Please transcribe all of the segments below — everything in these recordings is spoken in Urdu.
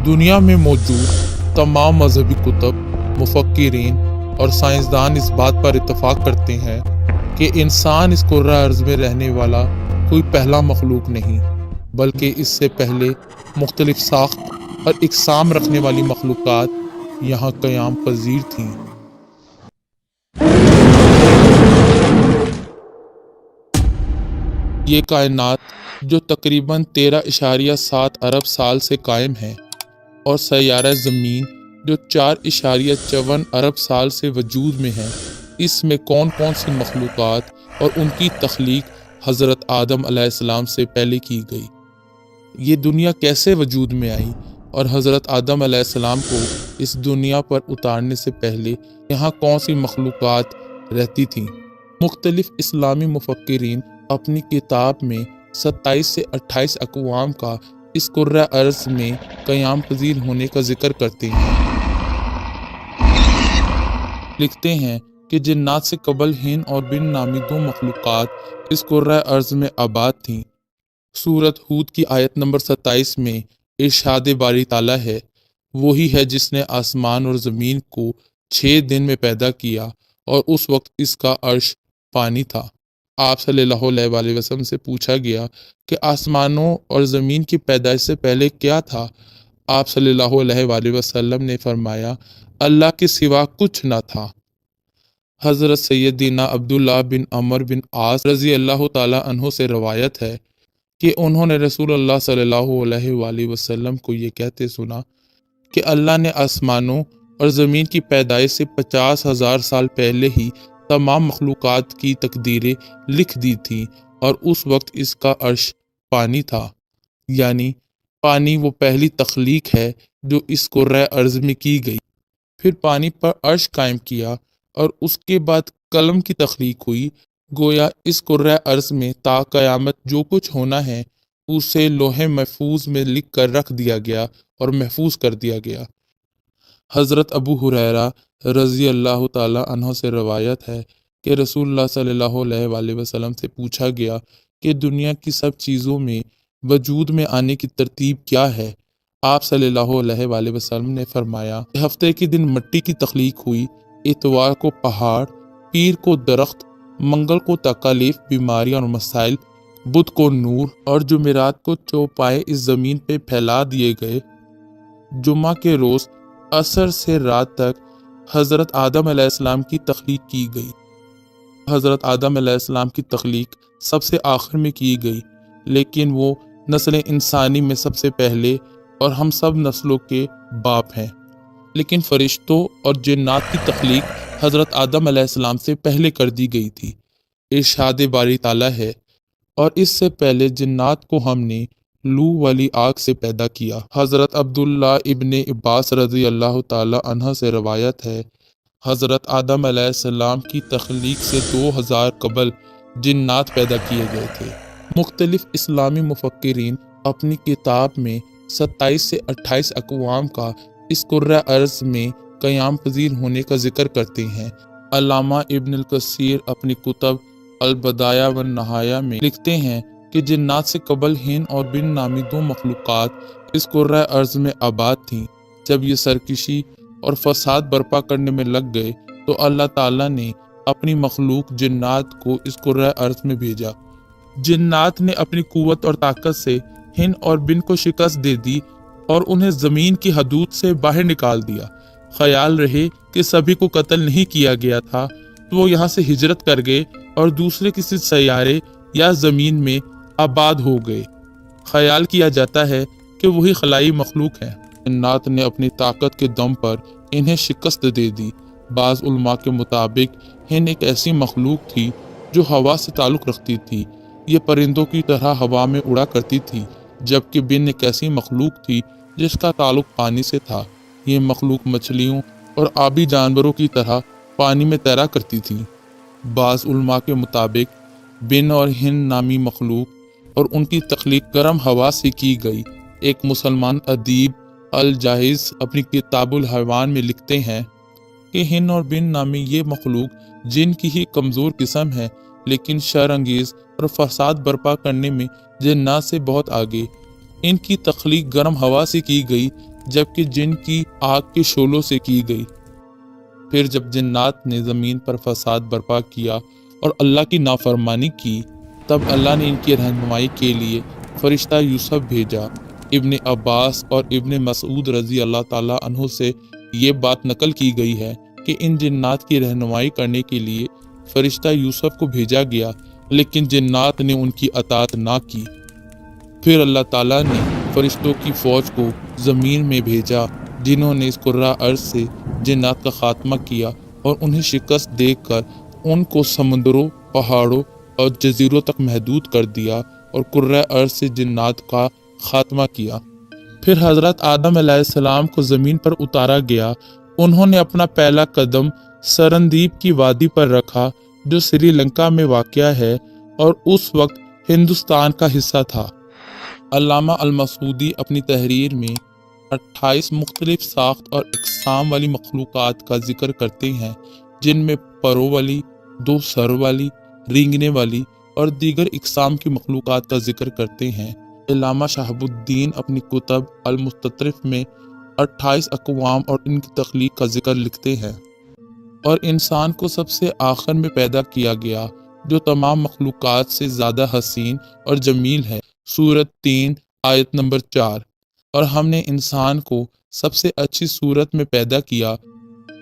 دنیا میں موجود تمام مذہبی کتب، مفکرین اور سائنسدان اس بات پر اتفاق کرتے ہیں کہ انسان اس کرۂ ارض میں رہنے والا کوئی پہلا مخلوق نہیں، بلکہ اس سے پہلے مختلف ساخت اور اقسام رکھنے والی مخلوقات یہاں قیام پذیر تھیں۔ یہ کائنات جو تقریباً 13.7 ارب سال سے قائم ہے، اور سیارہ زمین جو 4.54 ارب سال سے وجود میں ہے، اس میں کون کون سی مخلوقات اور ان کی تخلیق حضرت آدم علیہ السلام سے پہلے کی گئی، یہ دنیا کیسے وجود میں آئی، اور حضرت آدم علیہ السلام کو اس دنیا پر اتارنے سے پہلے یہاں کون سی مخلوقات رہتی تھیں۔ مختلف اسلامی مفکرین اپنی کتاب میں 27 سے 28 اقوام کا اس کرۂ ارض میں قیام پذیر ہونے کا ذکر کرتے ہیں۔ لکھتے ہیں کہ جنات سے قبل ہند اور بن نامی 2 مخلوقات اس کرۂ ارض میں آباد تھیں۔ سورۃ ہود کی آیت نمبر 27 میں ارشاد باری تعالیٰ ہے، وہی ہے جس نے آسمان اور زمین کو 6 دن میں پیدا کیا، اور اس وقت اس کا عرش پانی تھا۔ آپ صلی اللہ علیہ وآلہ وسلم سے پوچھا گیا کہ آسمانوں اور زمین کی پیدائش سے پہلے کیا تھا؟ آپ صلی اللہ علیہ وآلہ وسلم نے فرمایا، اللہ کے سوا کچھ نہ تھا۔ حضرت سیدنا عبداللہ بن عمر بن عاص رضی اللہ تعالیٰ عنہ سے روایت ہے کہ انہوں نے رسول اللہ صلی اللہ علیہ وآلہ وسلم کو یہ کہتے سنا کہ اللہ نے آسمانوں اور زمین کی پیدائش سے 50,000 سال پہلے ہی تمام مخلوقات کی تقدیریں لکھ دی تھی، اور اس وقت اس کا عرش پانی تھا۔ یعنی پانی وہ پہلی تخلیق ہے جو اس کرۂ ارض میں کی گئی۔ پھر پانی پر عرش قائم کیا، اور اس کے بعد قلم کی تخلیق ہوئی۔ گویا اس کرۂ ارض میں تا قیامت جو کچھ ہونا ہے اسے لوح محفوظ میں لکھ کر رکھ دیا گیا اور محفوظ کر دیا گیا۔ حضرت ابو ہریرہ رضی اللہ تعالیٰ عنہ سے روایت ہے کہ رسول اللہ صلی اللہ علیہ وآلہ وسلم سے پوچھا گیا کہ دنیا کی سب چیزوں میں وجود میں آنے کی ترتیب کیا ہے؟ آپ صلی اللہ علیہ وآلہ وسلم نے فرمایا کہ ہفتے کے دن مٹی کی تخلیق ہوئی، اتوار کو پہاڑ، پیر کو درخت، منگل کو تکالیف، بیماریاں اور مسائل، بدھ کو نور، اور جمعرات کو چوپائے اس زمین پہ پھیلا دیے گئے۔ جمعہ کے روز عصر سے رات تک حضرت آدم علیہ السلام کی تخلیق کی گئی۔ حضرت آدم علیہ السلام کی تخلیق سب سے آخر میں کی گئی، لیکن وہ نسل انسانی میں سب سے پہلے اور ہم سب نسلوں کے باپ ہیں۔ لیکن فرشتوں اور جنات کی تخلیق حضرت آدم علیہ السلام سے پہلے کر دی گئی تھی۔ ارشاد باری تعالیٰ ہے، اور اس سے پہلے جنات کو ہم نے لو والی آگ سے پیدا کیا۔ حضرت عبداللہ ابن عباس رضی اللہ تعالیٰ عنہ سے روایت ہے، حضرت آدم علیہ السلام کی تخلیق سے 2000 قبل جنات پیدا کیے گئے تھے۔ مختلف اسلامی مفکرین اپنی کتاب میں 27 سے 28 اقوام کا اس کرۂ ارض میں قیام پذیر ہونے کا ذکر کرتے ہیں۔ علامہ ابن الکثیر اپنی کتب البدایہ والنہایہ میں لکھتے ہیں کہ جنات سے قبل ہند اور بن نامی 2 مخلوقات اس کرۂ ارض میں آباد تھیں۔ جب یہ سرکشی اور فساد برپا کرنے میں لگ گئے تو اللہ تعالیٰ نے اپنی مخلوق جنات کو اس کرۂ ارض میں بھیجا۔ جنات نے اپنی قوت اور طاقت سے ہند اور بن کو شکست دے دی اور انہیں زمین کی حدود سے باہر نکال دیا۔ خیال رہے کہ سبھی کو قتل نہیں کیا گیا تھا تو وہ یہاں سے ہجرت کر گئے اور دوسرے کسی سیارے یا زمین میں آباد ہو گئے۔ خیال کیا جاتا ہے کہ وہی خلائی مخلوق ہے۔ جنات نے اپنی طاقت کے دم پر انہیں شکست دے دی۔ بعض علماء کے مطابق ہند ایک ایسی مخلوق تھی جو ہوا سے تعلق رکھتی تھی، یہ پرندوں کی طرح ہوا میں اڑا کرتی تھی، جبکہ بن ایک ایسی مخلوق تھی جس کا تعلق پانی سے تھا، یہ مخلوق مچھلیوں اور آبی جانوروں کی طرح پانی میں تیرا کرتی تھی۔ بعض علماء کے مطابق بن اور ہند نامی مخلوق اور ان کی تخلیق گرم ہوا سے کی گئی۔ ایک مسلمان ادیب الجاحظ اپنی کتاب الحیوان میں لکھتے ہیں کہ ہند اور بن نامی یہ مخلوق جن کی ہی کمزور قسم ہے، لیکن شر انگیز اور فساد برپا کرنے میں جنات سے بہت آگے۔ ان کی تخلیق گرم ہوا سے کی گئی، جبکہ جن کی آگ کے شعلوں سے کی گئی۔ پھر جب جنات نے زمین پر فساد برپا کیا اور اللہ کی نافرمانی کی، تب اللہ نے ان کی رہنمائی کے لیے فرشتہ یوسف بھیجا۔ ابن عباس اور ابن مسعود رضی اللہ تعالیٰ عنہ سے یہ بات نقل کی گئی ہے کہ ان جنات کی رہنمائی کرنے کے لیے فرشتہ یوسف کو بھیجا گیا، لیکن جنات نے ان کی اطاعت نہ کی۔ پھر اللہ تعالیٰ نے فرشتوں کی فوج کو زمین میں بھیجا، جنہوں نے اس کرۂ ارض سے جنات کا خاتمہ کیا اور انہیں شکست دے کر ان کو سمندروں، پہاڑوں اور جزیروں تک محدود کر دیا اور کرۂ ارض سے جنات کا خاتمہ کیا۔ پھر حضرت آدم علیہ السلام کو زمین پر اتارا گیا۔ انہوں نے اپنا پہلا قدم سرندیپ کی وادی پر رکھا، جو سری لنکا میں واقع ہے اور اس وقت ہندوستان کا حصہ تھا۔ علامہ المسعودی اپنی تحریر میں 28 مختلف ساخت اور اقسام والی مخلوقات کا ذکر کرتے ہیں، جن میں پروں والی، 2 سر والی، رینگنے والی اور دیگر اقسام کی مخلوقات کا ذکر کرتے ہیں۔ علامہ شہاب الدین اپنی کتب المستطرف میں 28 اقوام اور ان کی تخلیق کا ذکر لکھتے ہیں۔ اور انسان کو سب سے آخر میں پیدا کیا گیا، جو تمام مخلوقات سے زیادہ حسین اور جمیل ہے، سورت 3 آیت نمبر 4۔ اور ہم نے انسان کو سب سے اچھی صورت میں پیدا کیا۔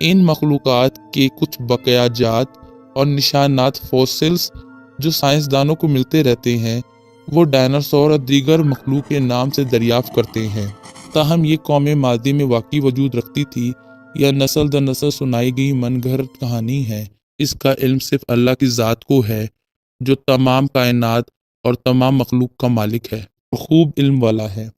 ان مخلوقات کے کچھ بقایا جات اور نشانات فوسلز جو سائنسدانوں کو ملتے رہتے ہیں، وہ ڈائناسور اور دیگر مخلوق کے نام سے دریافت کرتے ہیں۔ تاہم یہ قوم ماضی میں واقعی وجود رکھتی تھی یا نسل در نسل سنائی گئی من گھڑت کہانی ہے، اس کا علم صرف اللہ کی ذات کو ہے، جو تمام کائنات اور تمام مخلوق کا مالک ہے اور خوب علم والا ہے۔